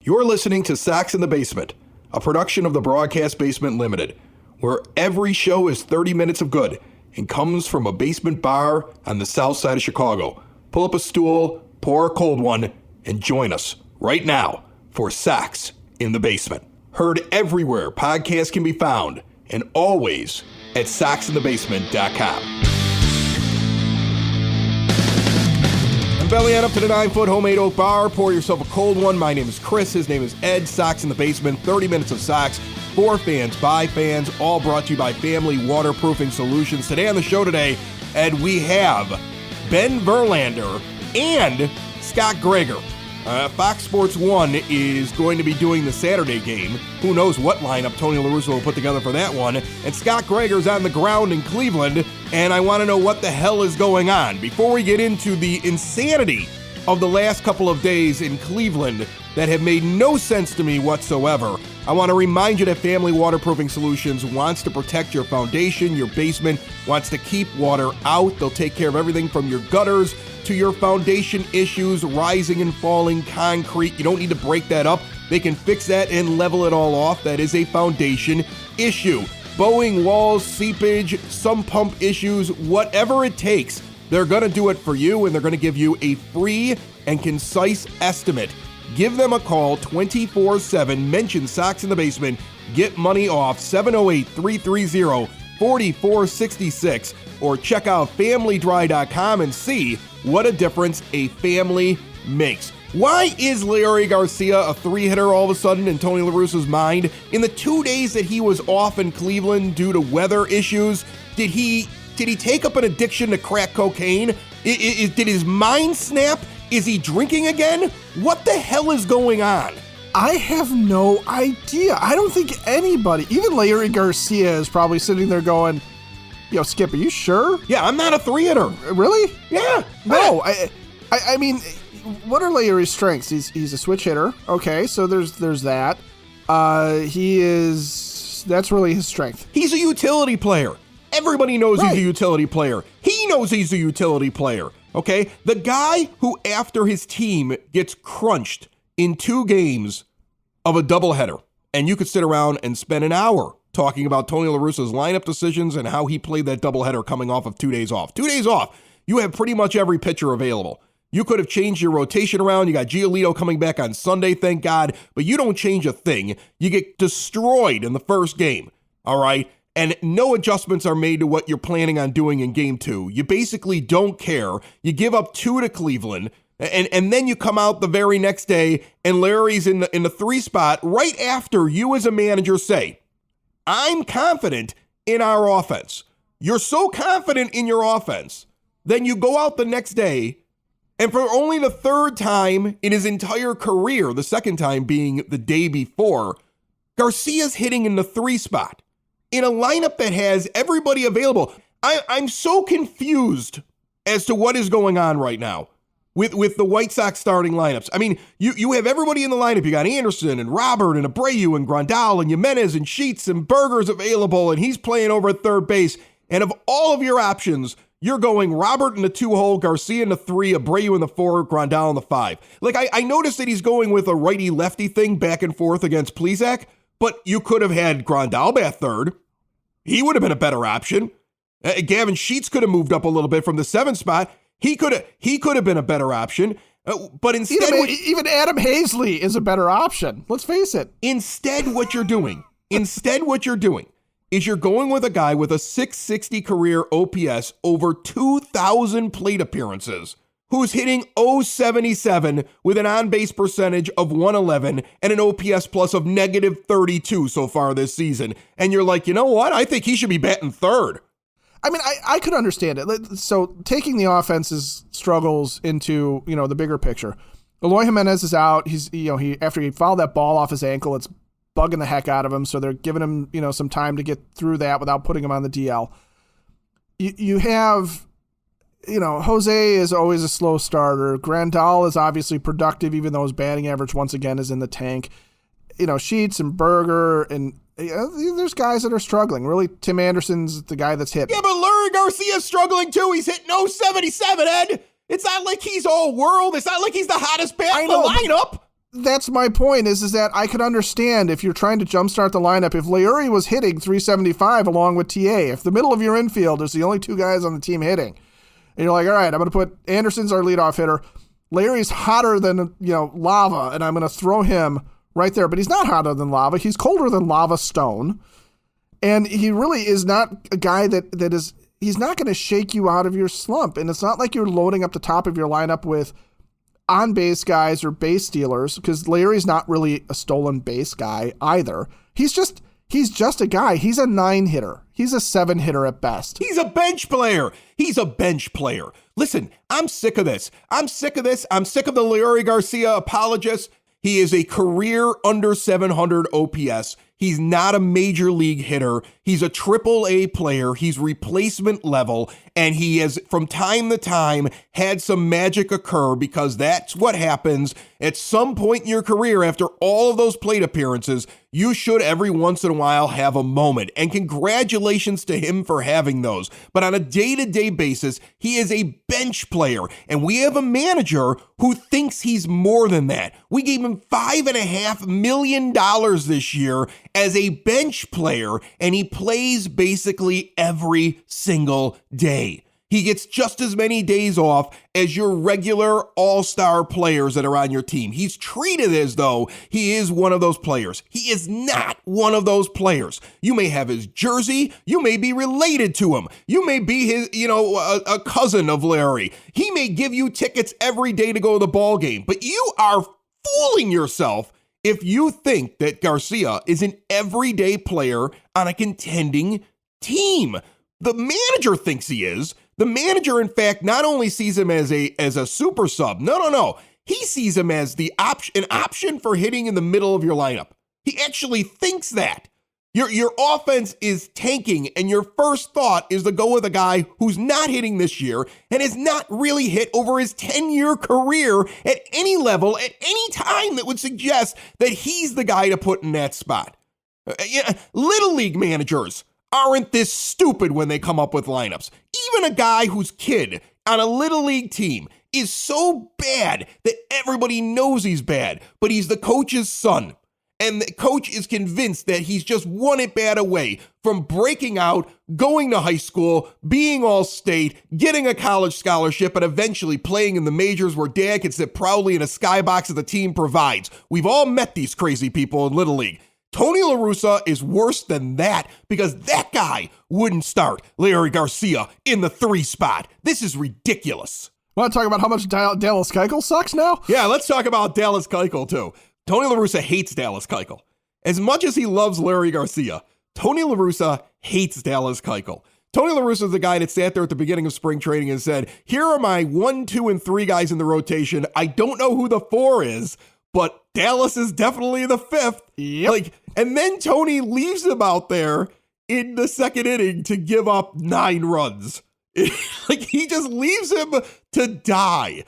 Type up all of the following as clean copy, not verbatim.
You're listening to Sox in the Basement, a production of the Broadcast Basement Limited, where every show is 30 minutes of good and comes from a basement bar on the south side of Chicago. Pull up a stool, pour a cold one, and join us right now for Sox in the Basement. Heard everywhere podcasts can be found, and always at soxinthebasement.com. Belly on up to the 9-foot homemade oak bar. Pour yourself a cold one. My name is Chris. His name is Ed. Sox in the Basement. 30 minutes of Sox for fans, by fans, all brought to you by Family Waterproofing Solutions. Today on the show Ed, we have Ben Verlander and Scot Gregor. Fox Sports 1 is going to be doing the Saturday game. Who knows what lineup Tony La Russa will put together for that one. And Scot Gregor's on the ground in Cleveland, and I want to know what the hell is going on. Before we get into the insanity of the last couple of days in Cleveland that have made no sense to me whatsoever, I want to remind you that Family Waterproofing Solutions wants to protect your foundation, your basement, wants to keep water out. They'll take care of everything from your gutters to your foundation issues, rising and falling concrete. You don't need to break that up. They can fix that and level it all off. That is a foundation issue. Bowing walls, seepage, sump pump issues, whatever it takes, they're going to do it for you, and they're going to give you a free and concise estimate. Give them a call 24/7. Mention Sox in the Basement. Get money off 708-330-4466, or check out familydry.com and see what a difference a family makes. Why is Leury Garcia a three-hitter all of a sudden in Tony La Russa's mind? In the 2 days that he was off in Cleveland due to weather issues, did he take up an addiction to crack cocaine? Did his mind snap? Is he drinking again? What the hell is going on? I have no idea. I don't think anybody, even Leury Garcia, is probably sitting there going, "Yo, Skip, are you sure?" Yeah, I'm not a three-hitter. Really? Yeah. No, I mean, what are Leury's strengths? He's a switch hitter. Okay, so there's that. That's really his strength. He's a utility player. Everybody knows He's a utility player. He knows he's a utility player. Okay? The guy who, after his team gets crunched in 2 games of a doubleheader, and you could sit around and spend an hour talking about Tony La Russa's lineup decisions and how he played that doubleheader coming off of 2 days off. 2 days off. You have pretty much every pitcher available. You could have changed your rotation around. You got Giolito coming back on Sunday, thank God, but you don't change a thing. You get destroyed in the first game, all right? And no adjustments are made to what you're planning on doing in game 2. You basically don't care. You give up 2 to Cleveland, and then you come out the very next day, and Leury's in the 3 spot right after you as a manager say, "I'm confident in our offense." You're so confident in your offense, then you go out the next day, and for only the 3rd time in his entire career, the 2nd time being the day before, Garcia's hitting in the 3 spot in a lineup that has everybody available. I'm so confused as to what is going on right now with the White Sox starting lineups. I mean, you have everybody in the lineup. You got Anderson and Robert and Abreu and Grandal and Jimenez and Sheets and Berger's available, and he's playing over at third base. And of all of your options, you're going Robert in the 2-hole, Garcia in the 3, Abreu in the 4, Grandal in the 5. Like, I noticed that he's going with a righty-lefty thing back and forth against Plesac, but you could have had Grandal bat third. He would have been a better option. Gavin Sheets could have moved up a little bit from the 7th spot. He could have been a better option. But instead, even Adam Hazley is a better option. Let's face it. Instead, what you're doing is you're going with a guy with a .660 career OPS over 2,000 plate appearances, who's hitting .077 with an on-base percentage of 111 and an OPS plus of -32 so far this season. And you're like, you know what? I think he should be batting third. I mean, I could understand it. So taking the offense's struggles into, the bigger picture. Eloy Jimenez is out. After he fouled that ball off his ankle, it's bugging the heck out of him. So they're giving him, some time to get through that without putting him on the DL. You have, Jose is always a slow starter. Grandal is obviously productive, even though his batting average once again is in the tank. Sheets and Berger and there's guys that are struggling. Really, Tim Anderson's the guy that's hit. Yeah, but Leury Garcia's struggling too. He's hitting .077, Ed. It's not like he's all world. It's not like he's the hottest bat in the lineup. That's my point is that I could understand if you're trying to jumpstart the lineup, if Leury was hitting 375 along with TA, if the middle of your infield is the only two guys on the team hitting, and you're like, all right, I'm going to put Anderson's our leadoff hitter. Leury's hotter than, lava, and I'm going to throw him right there. But he's not hotter than lava. He's colder than lava stone. And he really is not a guy that is, he's not going to shake you out of your slump. And it's not like you're loading up the top of your lineup with on-base guys or base stealers, because Leury's not really a stolen base guy either. He's just a guy. He's a 9-hitter. He's a 7-hitter at best. He's a bench player. Listen, I'm sick of this. I'm sick of the Leury Garcia apologists. He is a career under 700 OPS. He's not a major league hitter. He's a AAA player. He's replacement level. And he has, from time to time, had some magic occur, because that's what happens at some point in your career. After all of those plate appearances, you should every once in a while have a moment. And congratulations to him for having those. But on a day-to-day basis, he is a bench player. And we have a manager who thinks he's more than that. We gave him $5.5 million this year as a bench player, and he plays basically every single day. He gets just as many days off as your regular all-star players that are on your team. He's treated as though he is one of those players. He is not one of those players. You may have his jersey. You may be related to him. You may be his, a cousin of Larry. He may give you tickets every day to go to the ball game, but you are fooling yourself if you think that Garcia is an everyday player on a contending team. The manager thinks he is. The manager, in fact, not only sees him as a super sub. No. He sees him as an option for hitting in the middle of your lineup. He actually thinks that. Your offense is tanking, and your first thought is to go with a guy who's not hitting this year and has not really hit over his 10-year career at any level at any time that would suggest that he's the guy to put in that spot. Little league managers aren't this stupid when they come up with lineups. Even a guy whose kid on a little league team is so bad that everybody knows he's bad, but he's the coach's son. And the coach is convinced that he's just one at bat away from breaking out, going to high school, being all state, getting a college scholarship, and eventually playing in the majors where dad can sit proudly in a skybox that the team provides. We've all met these crazy people in Little League. Tony La Russa is worse than that, because that guy wouldn't start Leury Garcia in the 3 spot. This is ridiculous. Want to talk about how much Dallas Keuchel sucks now? Yeah, let's talk about Dallas Keuchel too. Tony La Russa hates Dallas Keuchel. As much as he loves Leury Garcia, Tony La Russa hates Dallas Keuchel. Tony La Russa is the guy that sat there at the beginning of spring training and said, here are my 1, 2, and 3 guys in the rotation. I don't know who the 4 is, but Dallas is definitely the 5th. Yep. And then Tony leaves him out there in the 2nd inning to give up 9 runs. He just leaves him to die.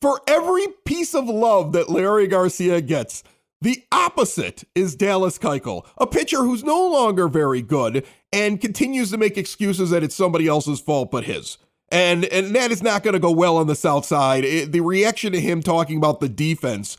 For every piece of love that Leury Garcia gets, the opposite is Dallas Keuchel, a pitcher who's no longer very good and continues to make excuses that it's somebody else's fault but his. And that is not going to go well on the South Side. The reaction to him talking about the defense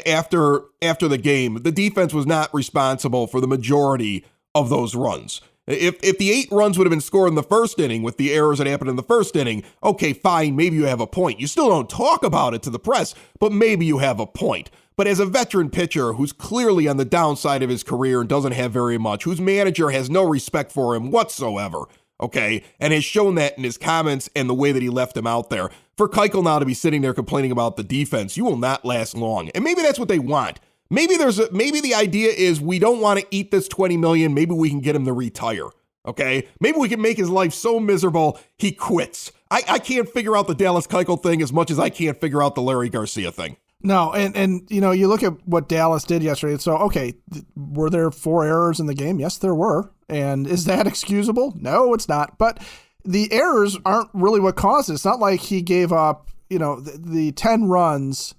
after the game, the defense was not responsible for the majority of those runs. If the 8 runs would have been scored in the 1st inning with the errors that happened in the 1st inning, okay, fine, maybe you have a point. You still don't talk about it to the press, but maybe you have a point. But as a veteran pitcher who's clearly on the downside of his career and doesn't have very much, whose manager has no respect for him whatsoever, okay, and has shown that in his comments and the way that he left him out there, for Keuchel now to be sitting there complaining about the defense, you will not last long. And maybe that's what they want. Maybe the idea is we don't want to eat this $20 million. Maybe we can get him to retire. Okay. Maybe we can make his life so miserable he quits. I can't figure out the Dallas Keuchel thing as much as I can't figure out the Leury Garcia thing. No. And you look at what Dallas did yesterday. So, okay. Were there 4 errors in the game? Yes, there were. And is that excusable? No, it's not. But the errors aren't really what caused it. It's not like he gave up, the 10 runs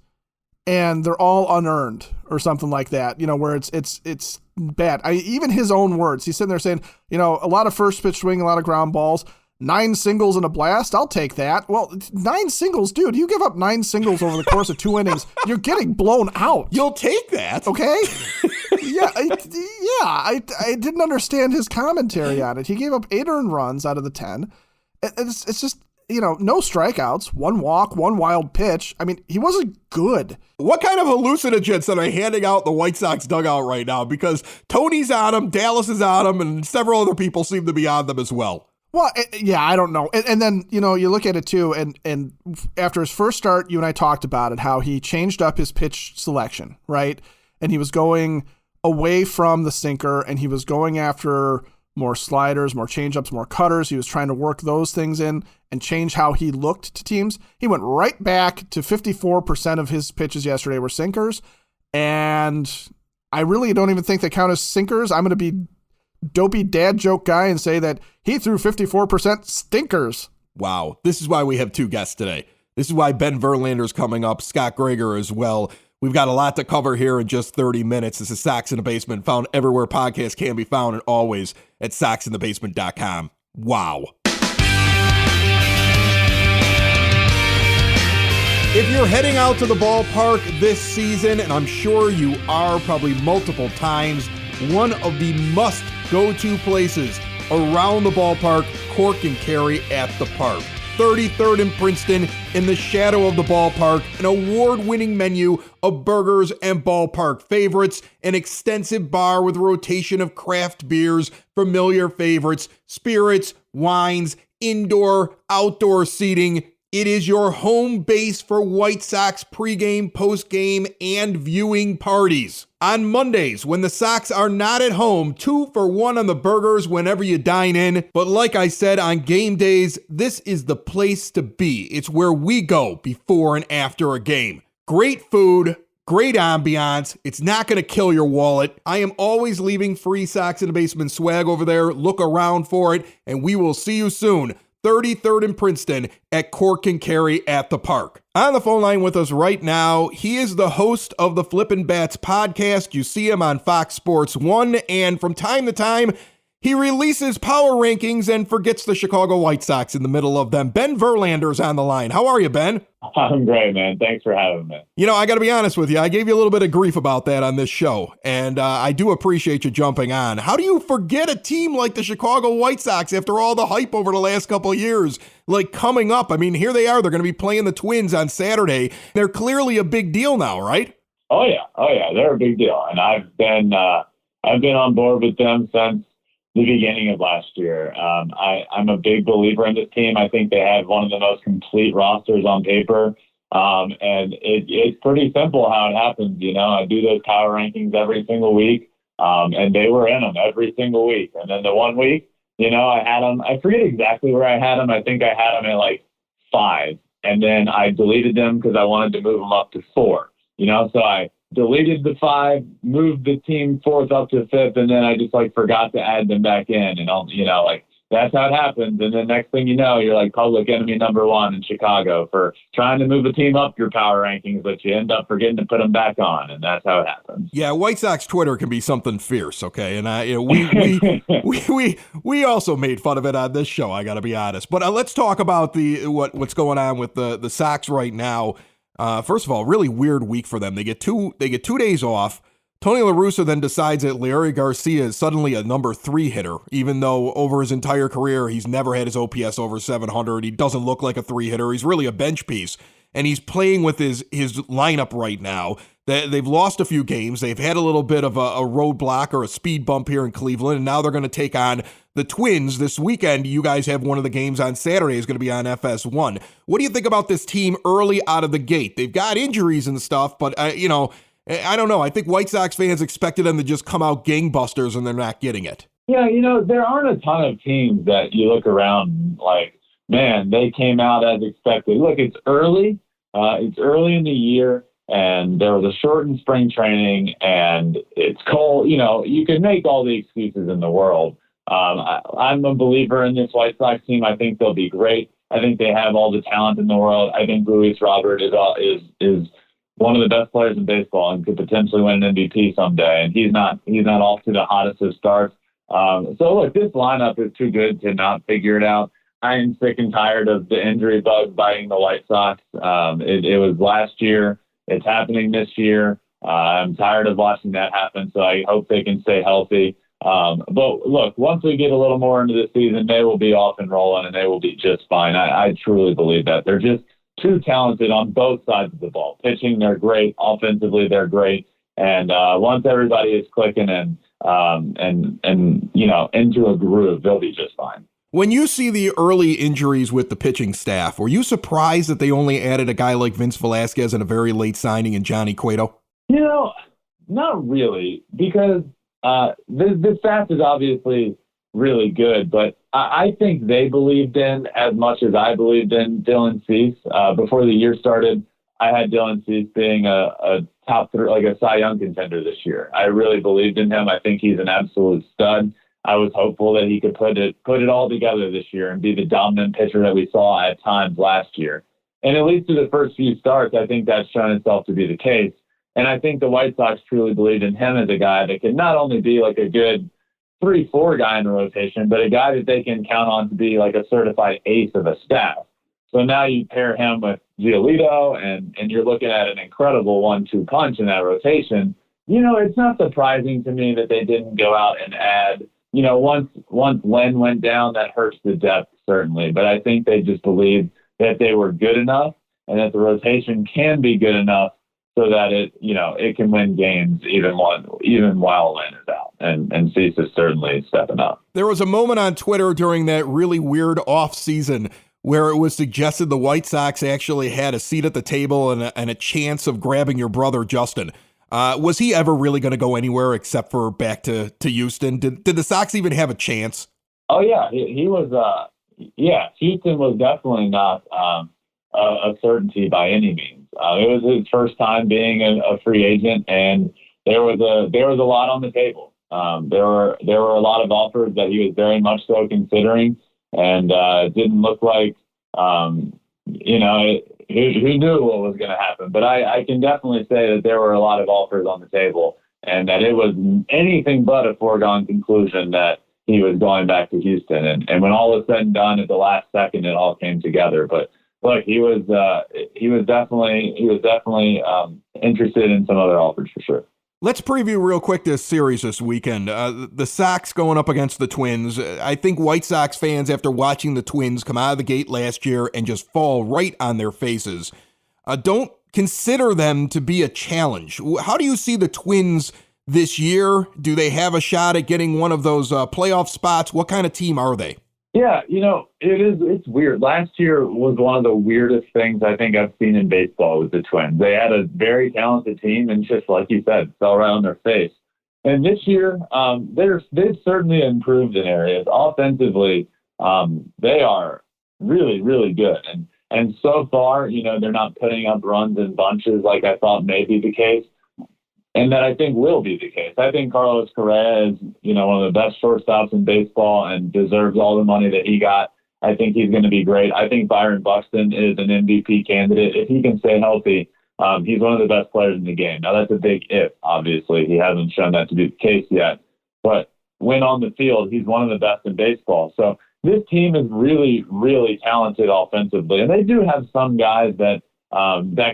and they're all unearned or something like that, where it's bad. Even his own words, he's sitting there saying, a lot of first pitch swing, a lot of ground balls. 9 singles and a blast. I'll take that. Well, 9 singles, dude. You give up 9 singles over the course of 2 innings, you're getting blown out. You'll take that. Okay? I didn't understand his commentary on it. He gave up 8 earned runs out of the 10. It's just, no strikeouts, 1 walk, 1 wild pitch. I mean, he wasn't good. What kind of hallucinogens are they handing out the White Sox dugout right now? Because Tony's on him, Dallas is on him, and several other people seem to be on them as well. Well, I don't know. And then, you look at it too, and after his first start, you and I talked about it, how he changed up his pitch selection, right? And he was going away from the sinker, and he was going after more sliders, more changeups, more cutters. He was trying to work those things in and change how he looked to teams. He went right back to 54% of his pitches yesterday were sinkers, and I really don't even think they count as sinkers. I'm going to be dopey dad joke guy and say that he threw 54% stinkers. Wow. This is why we have 2 guests today. This is why Ben Verlander's coming up, Scot Gregor as well. We've got a lot to cover here in just 30 minutes. This is Sox in the Basement, found everywhere podcasts can be found and always at soxinthebasement.com. Wow. If you're heading out to the ballpark this season, and I'm sure you are probably multiple times, one of the must-go-to places around the ballpark, Cork and Kerry at the Park. 33rd and Princeton, in the shadow of the ballpark, an award-winning menu of burgers and ballpark favorites, an extensive bar with a rotation of craft beers, familiar favorites, spirits, wines, indoor, outdoor seating. It is your home base for White Sox pregame, postgame, and viewing parties. On Mondays, when the Sox are not at home, 2 for $1 on the burgers whenever you dine in. But like I said, on game days, this is the place to be. It's where we go before and after a game. Great food, great ambiance. It's not going to kill your wallet. I am always leaving free Sox in the Basement swag over there. Look around for it, and we will see you soon. 33rd and Princeton at Cork and Kerry at the Park. On the phone line with us right now, he is the host of the Flippin' Bats podcast. You see him on Fox Sports 1, and from time to time, he releases power rankings and forgets the Chicago White Sox in the middle of them. Ben Verlander is on the line. How are you, Ben? I'm great, man. Thanks for having me. I got to be honest with you. I gave you a little bit of grief about that on this show, and I do appreciate you jumping on. How do you forget a team like the Chicago White Sox after all the hype over the last couple of years? Like coming up, I mean, here they are. They're going to be playing the Twins on Saturday. They're clearly a big deal now, right? Oh yeah, they're a big deal, and I've been on board with them since the beginning of last year. I'm a big believer in this team. I think they have one of the most complete rosters on paper. And it's pretty simple how it happens. I do those power rankings every single week. And they were in them every single week. And then the one week, I had them, I forget exactly where I had them. I think I had them at like 5. And then I deleted them because I wanted to move them up to 4. So I deleted the 5, moved the team 4th up to 5th, and then I just forgot to add them back in. And that's how it happens. And then next thing you know, you're like public enemy number 1 in Chicago for trying to move a team up your power rankings, but you end up forgetting to put them back on, and that's how it happens. Yeah, White Sox Twitter can be something fierce, okay? And we also made fun of it on this show, I got to be honest. But let's talk about what's going on with the Sox right now. First of all, really weird week for them. They get 2 days off. Tony La Russa then decides that Leury Garcia is suddenly a number 3 hitter, even though over his entire career, he's never had his OPS over 700. He doesn't look like a 3 hitter. He's really a bench piece. And he's playing with his lineup right now. They've lost a few games. They've had a little bit of a roadblock or a speed bump here in Cleveland, and now they're going to take on the Twins this weekend. You guys have one of the games on Saturday is going to be on FS1. What do you think about this team early out of the gate? They've got injuries and stuff, but, I don't know. I think White Sox fans expected them to just come out gangbusters, and they're not getting it. Yeah, there aren't a ton of teams that you look around like, man, they came out as expected. Look, it's early. It's early in the year, and there was a shortened spring training, and it's cold. You can make all the excuses in the world. I'm a believer in this White Sox team. I think they'll be great. I think they have all the talent in the world. I think Luis Robert is one of the best players in baseball and could potentially win an MVP someday. And he's not off to the hottest of starts. So look, this lineup is too good to not figure it out. I am sick and tired of the injury bug biting the White Sox. It was last year. It's happening this year. I'm tired of watching that happen, so I hope they can stay healthy. But look, once we get a little more into the season, they will be off and rolling, and they will be just fine. I truly believe that. They're just too talented on both sides of the ball. Pitching, they're great. Offensively, they're great. And once everybody is clicking and into a groove, they'll be just fine. When you see the early injuries with the pitching staff, were you surprised that they only added a guy like Vince Velasquez and a very late signing in Johnny Cueto? Not really, because the staff is obviously really good, but I think they believed in as much as I believed in Dylan Cease. Before the year started, I had Dylan Cease being a top three, like a Cy Young contender this year. I really believed in him. I think he's an absolute stud. I was hopeful that he could put it all together this year and be the dominant pitcher that we saw at times last year. And at least through the first few starts, I think that's shown itself to be the case. And I think the White Sox truly believed in him as a guy that could not only be like a good 3-4 guy in the rotation, but a guy that they can count on to be like a certified ace of a staff. So now you pair him with Giolito, and you're looking at an incredible 1-2 punch in that rotation. It's not surprising to me that they didn't go out and add. Once Len went down, that hurts the depth, certainly. But I think they just believed that they were good enough and that the rotation can be good enough so that it can win games even while Len is out. And Cease is certainly stepping up. There was a moment on Twitter during that really weird off season where it was suggested the White Sox actually had a seat at the table and a chance of grabbing your brother, Justin. Was he ever really going to go anywhere except for back to Houston? Did the Sox even have a chance? Oh, yeah. He was, Houston was definitely not a certainty by any means. It was his first time being a free agent, and there was a lot on the table. There were a lot of offers that he was very much so considering, and it didn't look like, who knew what was going to happen. But I can definitely say that there were a lot of offers on the table, and that it was anything but a foregone conclusion that he was going back to Houston. And when all was said and done, at the last second, it all came together. But look, he was definitely interested in some other offers for sure. Let's preview real quick this series this weekend. The Sox going up against the Twins. I think White Sox fans, after watching the Twins come out of the gate last year and just fall right on their faces, don't consider them to be a challenge. How do you see the Twins this year? Do they have a shot at getting one of those playoff spots? What kind of team are they? Yeah, it's weird. Last year was one of the weirdest things I think I've seen in baseball with the Twins. They had a very talented team and just like you said, fell right on their face. And this year, they've certainly improved in areas. Offensively, they are really, really good. And so far, they're not putting up runs in bunches like I thought may be the case. And that I think will be the case. I think Carlos Correa is, one of the best shortstops in baseball and deserves all the money that he got. I think he's going to be great. I think Byron Buxton is an MVP candidate. If he can stay healthy, he's one of the best players in the game. Now, that's a big if, obviously. He hasn't shown that to be the case yet. But when on the field, he's one of the best in baseball. So this team is really, really talented offensively. And they do have some guys that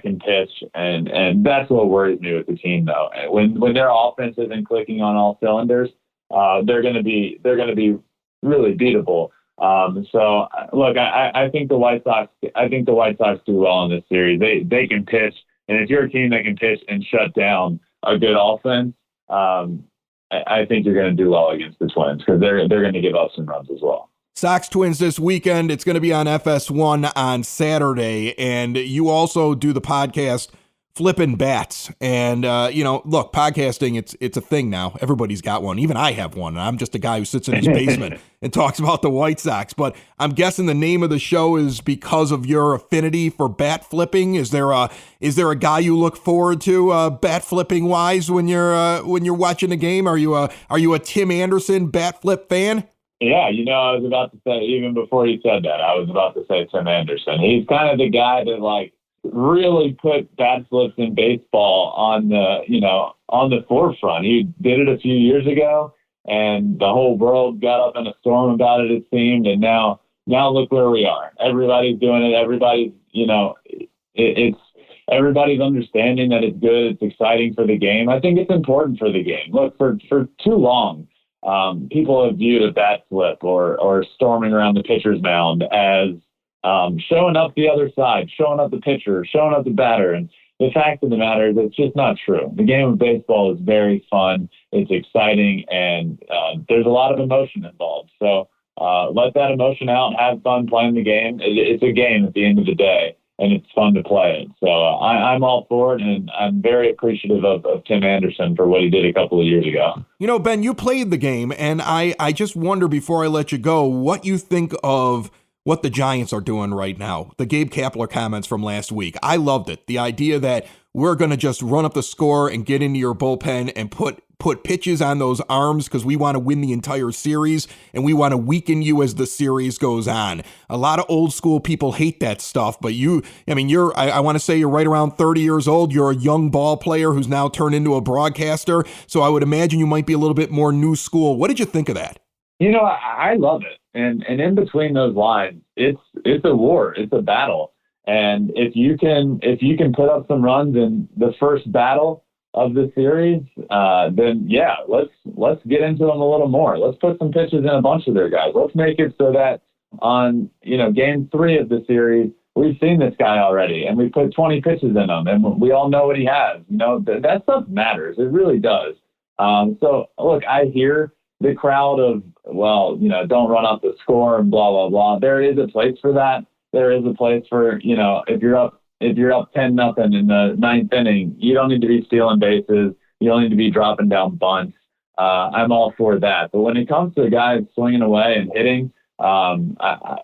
can pitch, and that's what worries me with the team, though. When their offense isn't clicking on all cylinders, they're going to be really beatable. So look, I think the White Sox do well in this series. They can pitch, and if you're a team that can pitch and shut down a good offense, I think you're going to do well against the Twins because they're going to give up some runs as well. Sox Twins this weekend. It's going to be on FS1 on Saturday. And you also do the podcast Flippin' Bats. And, look, podcasting, it's a thing now. Everybody's got one. Even I have one. I'm just a guy who sits in his basement and talks about the White Sox. But I'm guessing the name of the show is because of your affinity for bat flipping. Is there a guy you look forward to bat flipping wise when you're watching a game? Are you a Tim Anderson bat flip fan? Yeah, I was about to say, even before you said that, I was about to say Tim Anderson. He's kind of the guy that really put bat flips in baseball on the forefront. He did it a few years ago, and the whole world got up in a storm about it, it seemed. And now now look where we are. Everybody's doing it. Everybody's, everybody's understanding that it's good. It's exciting for the game. I think it's important for the game. Look, for too long, people have viewed a bat flip or storming around the pitcher's mound as showing up the other side, showing up the pitcher, showing up the batter. And the fact of the matter is it's just not true. The game of baseball is very fun. It's exciting, and there's a lot of emotion involved. So let that emotion out, have fun playing the game. It's a game at the end of the day, and it's fun to play it. So I'm all for it, and I'm very appreciative of Tim Anderson for what he did a couple of years ago. Ben, you played the game, and I just wonder, before I let you go, what you think of what the Giants are doing right now. The Gabe Kapler comments from last week. I loved it. The idea that we're going to just run up the score and get into your bullpen and put pitches on those arms because we want to win the entire series and we want to weaken you as the series goes on. A lot of old school people hate that stuff, but I want to say you're right around 30 years old. You're a young ball player who's now turned into a broadcaster. So I would imagine you might be a little bit more new school. What did you think of that? I love it. And in between those lines, it's a war. It's a battle. And if you can put up some runs in the first battle of the series, then yeah, let's get into them a little more. Let's put some pitches in a bunch of their guys. Let's make it so that on game 3 of the series, we've seen this guy already, and we put 20 pitches in him, and we all know what he has. That stuff matters. It really does. So look, I hear the crowd of, don't run up the score and blah, blah, blah. There is a place for that. There is a place for, if you're up 10-0 in the 9th inning, you don't need to be stealing bases. You don't need to be dropping down bunts. I'm all for that. But when it comes to guys swinging away and hitting,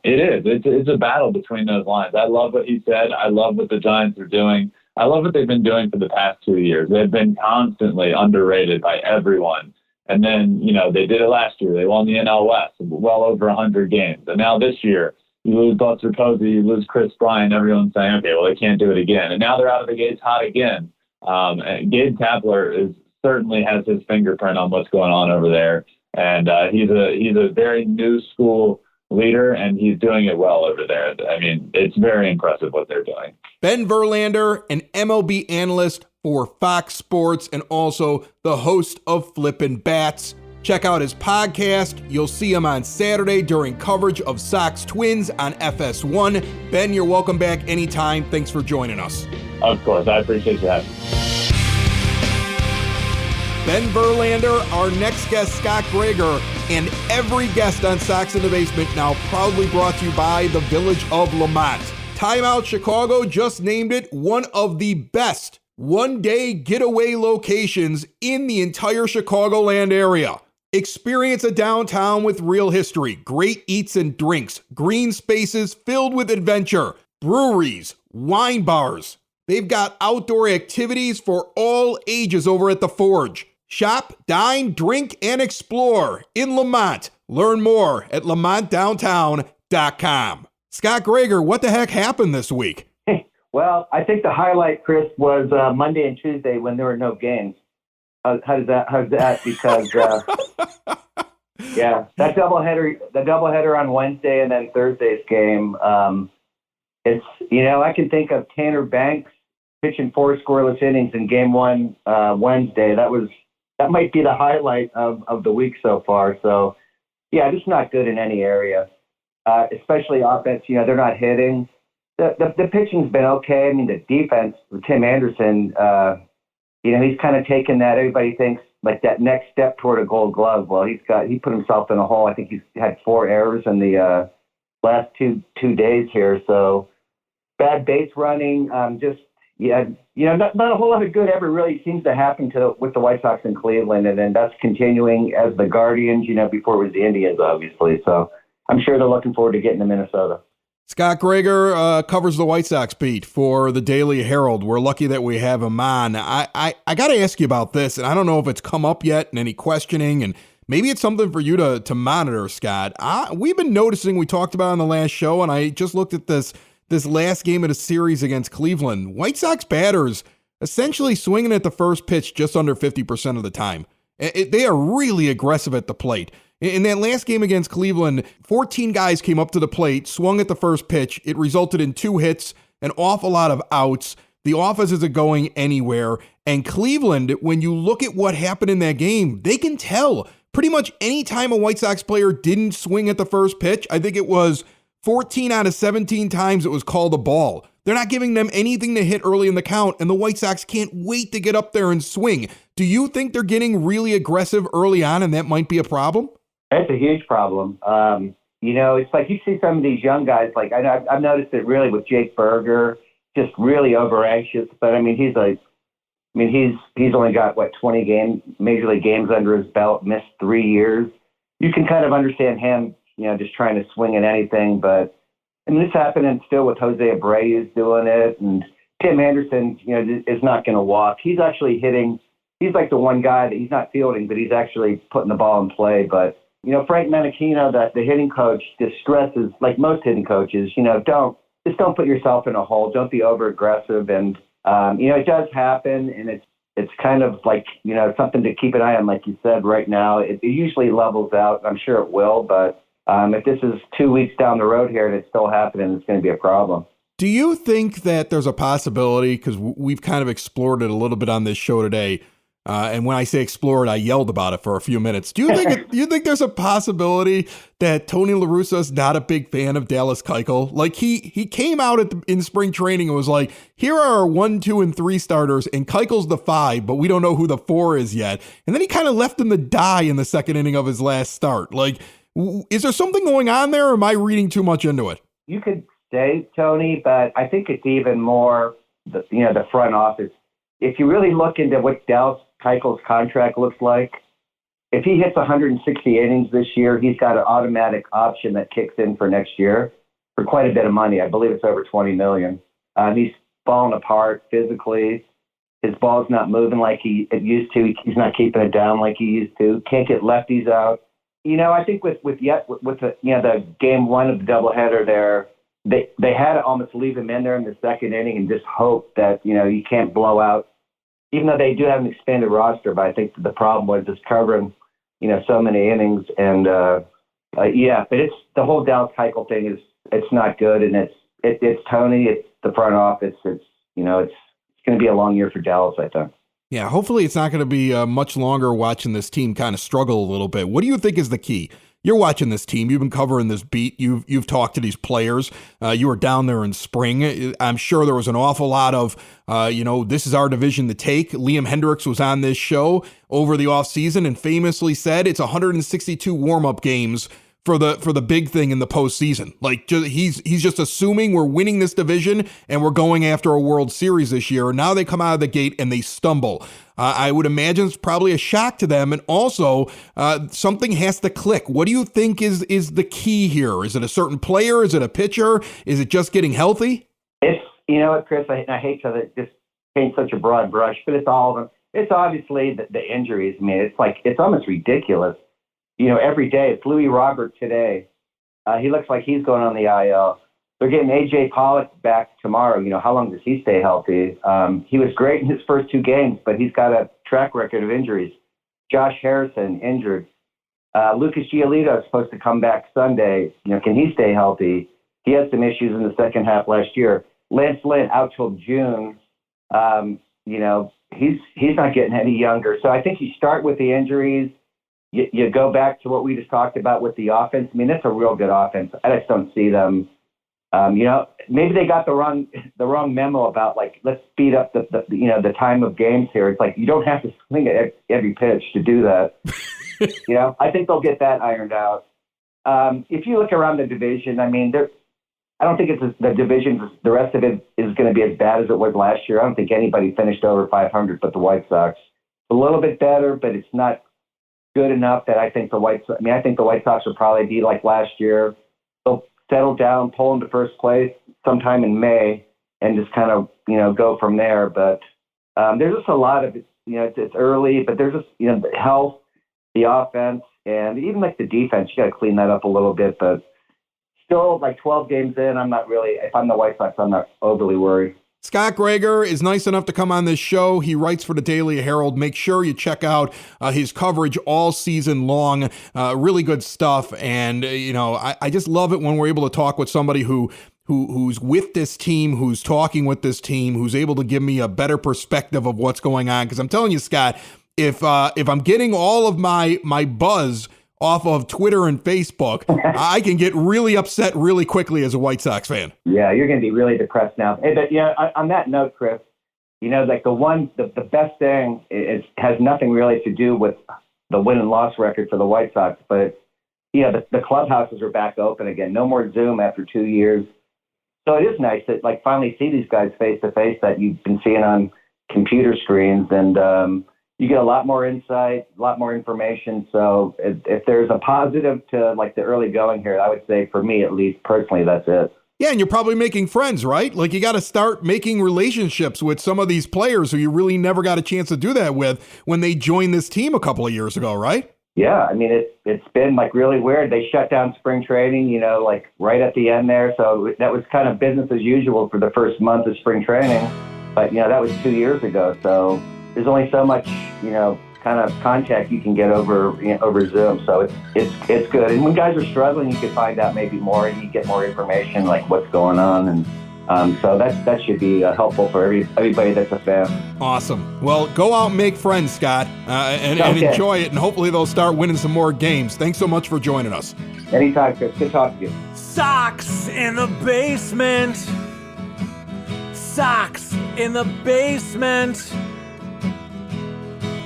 it's a battle between those lines. I love what he said. I love what the Giants are doing. I love what they've been doing for the past 2 years. They've been constantly underrated by everyone. And then, they did it last year. They won the NL West, well over 100 games. And now this year, you lose Buster Posey, you lose Chris Bryant, everyone's saying, okay, well, they can't do it again. And now they're out of the gates hot again. And Gabe Kapler certainly has his fingerprint on what's going on over there. And he's a very new school leader, and he's doing it well over there. I mean, it's very impressive what they're doing. Ben Verlander, an MLB analyst for Fox Sports and also the host of Flippin' Bats. Check out his podcast. You'll see him on Saturday during coverage of Sox Twins on FS1. Ben, you're welcome back anytime. Thanks for joining us. Of course. I appreciate you having me. Ben Verlander, our next guest, Scot Gregor, and every guest on Sox in the Basement now proudly brought to you by the Village of Lamont. Timeout Chicago just named it one of the best one-day getaway locations in the entire Chicagoland area. Experience a downtown with real history, great eats and drinks, green spaces filled with adventure, breweries, wine bars. They've got outdoor activities for all ages over at the Forge. Shop, dine, drink, and explore in Lamont. Learn more at lamontdowntown.com. Scot Gregor, what the heck happened this week? Well, I think the highlight, Chris, was Monday and Tuesday when there were no games. How's that? Because yeah, the doubleheader on Wednesday and then Thursday's game. It's I can think of Tanner Banks pitching 4 scoreless innings in Game 1 Wednesday. That might be the highlight of the week so far. So yeah, just not good in any area, especially offense. They're not hitting. The pitching's been okay. I mean, the defense with Tim Anderson, he's kind of taken that. Everybody thinks like that next step toward a Gold Glove. Well, he put himself in a hole. I think he's had 4 errors in the last two days here. So bad base running. Not a whole lot of good ever really seems to happen with the White Sox in Cleveland, and then that's continuing as the Guardians. Before it was the Indians, obviously. So I'm sure they're looking forward to getting to Minnesota. Scot Gregor covers the White Sox beat for the Daily Herald. We're lucky that we have him on. I got to ask you about this, and I don't know if it's come up yet in any questioning, and maybe it's something for you to monitor, Scott. We've been noticing, we talked about on the last show, and I just looked at this last game of the series against Cleveland. White Sox batters essentially swinging at the first pitch just under 50% of the time. They are really aggressive at the plate. In that last game against Cleveland, 14 guys came up to the plate, swung at the first pitch. It resulted in 2 hits, an awful lot of outs. The offense isn't going anywhere. And Cleveland, when you look at what happened in that game, they can tell pretty much any time a White Sox player didn't swing at the first pitch. I think it was 14 out of 17 times it was called a ball. They're not giving them anything to hit early in the count, and the White Sox can't wait to get up there and swing. Do you think they're getting really aggressive early on, and that might be a problem? That's a huge problem. It's like you see some of these young guys, like I've noticed it really with Jake Berger, just really over anxious. But I mean, he's only got 20 major league games under his belt, missed 3 years. You can kind of understand him, just trying to swing at anything. But I mean, this happening still with Jose Abreu's doing it, and Tim Anderson, is not going to walk. He's actually hitting. He's like the one guy that he's not fielding, but he's actually putting the ball in play. But Frank Menachino, the hitting coach, just stresses, like most hitting coaches, don't put yourself in a hole. Don't be over aggressive. And, it does happen. And it's kind of like, something to keep an eye on. Like you said, right now, it usually levels out. I'm sure it will. But if this is 2 weeks down the road here and it's still happening, it's going to be a problem. Do you think that there's a possibility, because we've kind of explored it a little bit on this show today, and when I say explored, I yelled about it for a few minutes. Do you think there's a possibility that Tony La Russa is not a big fan of Dallas Keuchel? Like he came out in spring training and was like, here are our 1, 2, and 3 starters, and Keuchel's the 5, but we don't know who the 4 is yet. And then he kind of left him to die in the second inning of his last start. Like, is there something going on there, or am I reading too much into it? You could say, Tony, but I think it's even more the front office. If you really look into what Dallas Keuchel's contract looks like, if he hits 160 innings this year, he's got an automatic option that kicks in for next year for quite a bit of money. I believe it's over $20 million. He's falling apart physically. His ball's not moving like it used to. He's not keeping it down like he used to. Can't get lefties out. I think with the game 1 of the doubleheader there, they had to almost leave him in there in the second inning and just hope that you can't blow out. Even though they do have an expanded roster, but I think the problem was just covering, so many innings. And but it's the whole Dallas Keuchel thing it's not good, and it's Tony, it's the front office, it's going to be a long year for Dallas, I think. Yeah, hopefully it's not going to be much longer watching this team kind of struggle a little bit. What do you think is the key? You're watching this team. You've been covering this beat. You've talked to these players. You were down there in spring. I'm sure there was an awful lot of, this is our division to take. Liam Hendricks was on this show over the offseason and famously said it's 162 warm-up games for the big thing in the postseason. Like, he's just assuming we're winning this division and we're going after a World Series this year. And now they come out of the gate and they stumble. I would imagine it's probably a shock to them. And also, something has to click. What do you think is the key here? Is it a certain player? Is it a pitcher? Is it just getting healthy? It's, Chris, I hate to just paint such a broad brush, but it's all of them. It's obviously the injuries. I mean, it's almost ridiculous. Every day. It's Louis Robert today. He looks like he's going on the IL. They're getting A.J. Pollock back tomorrow. How long does he stay healthy? He was great in his first 2 games, but he's got a track record of injuries. Josh Harrison, injured. Lucas Giolito is supposed to come back Sunday. Can he stay healthy? He had some issues in the second half last year. Lance Lynn out till June. He's not getting any younger. So I think you start with the injuries. You go back to what we just talked about with the offense. I mean, that's a real good offense. I just don't see them. Maybe they got the wrong memo about, like, let's speed up the time of games here. It's like you don't have to swing at every pitch to do that. I think they'll get that ironed out. If you look around the division, I mean, I don't think it's the division. The rest of it is going to be as bad as it was last year. I don't think anybody finished over 500, but the White Sox. A little bit better, but it's not good enough that I think the White Sox will probably be like last year. They'll settle down, pull into first place sometime in May, and just kind of, go from there. But there's just a lot of, it's early, but there's just, the health, the offense, and even like the defense, you got to clean that up a little bit. But still, like 12 games in, I'm not really, if I'm the White Sox, I'm not overly worried. Scot Gregor is nice enough to come on this show. He writes for the Daily Herald. Make sure you check out his coverage all season long. Really good stuff. And, I just love it when we're able to talk with somebody who's with this team, who's talking with this team, who's able to give me a better perspective of what's going on. Because I'm telling you, Scott, if I'm getting all of my buzz off of Twitter and Facebook, I can get really upset really quickly as a White Sox fan. Yeah, you're going to be really depressed now. Hey, but on that note, Chris, like the best thing has nothing really to do with the win and loss record for the White Sox, but the clubhouses are back open again. No more Zoom after 2 years. So it is nice to finally see these guys face to face that you've been seeing on computer screens, and you get a lot more insight, a lot more information. So if there's a positive to the early going here, I would say for me, at least personally, that's it. Yeah, and you're probably making friends, right? You got to start making relationships with some of these players who you really never got a chance to do that with when they joined this team a couple of years ago, right? Yeah, I mean, it's been really weird. They shut down spring training, right at the end there. So that was kind of business as usual for the first month of spring training. But, that was 2 years ago. So there's only so much, kind of contact you can get over Zoom. So it's good. And when guys are struggling, you can find out maybe more and you get more information, what's going on. And so that should be helpful for everybody that's a fan. Awesome. Well, go out and make friends, Scott, and enjoy it. And hopefully they'll start winning some more games. Thanks so much for joining us. Anytime, Chris. Good talking to you. Sox in the basement. Sox in the basement.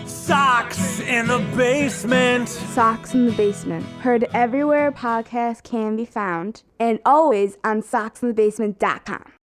Sox in the basement. Sox in the Basement. Heard everywhere podcasts can be found, and always on soxinthebasement.com.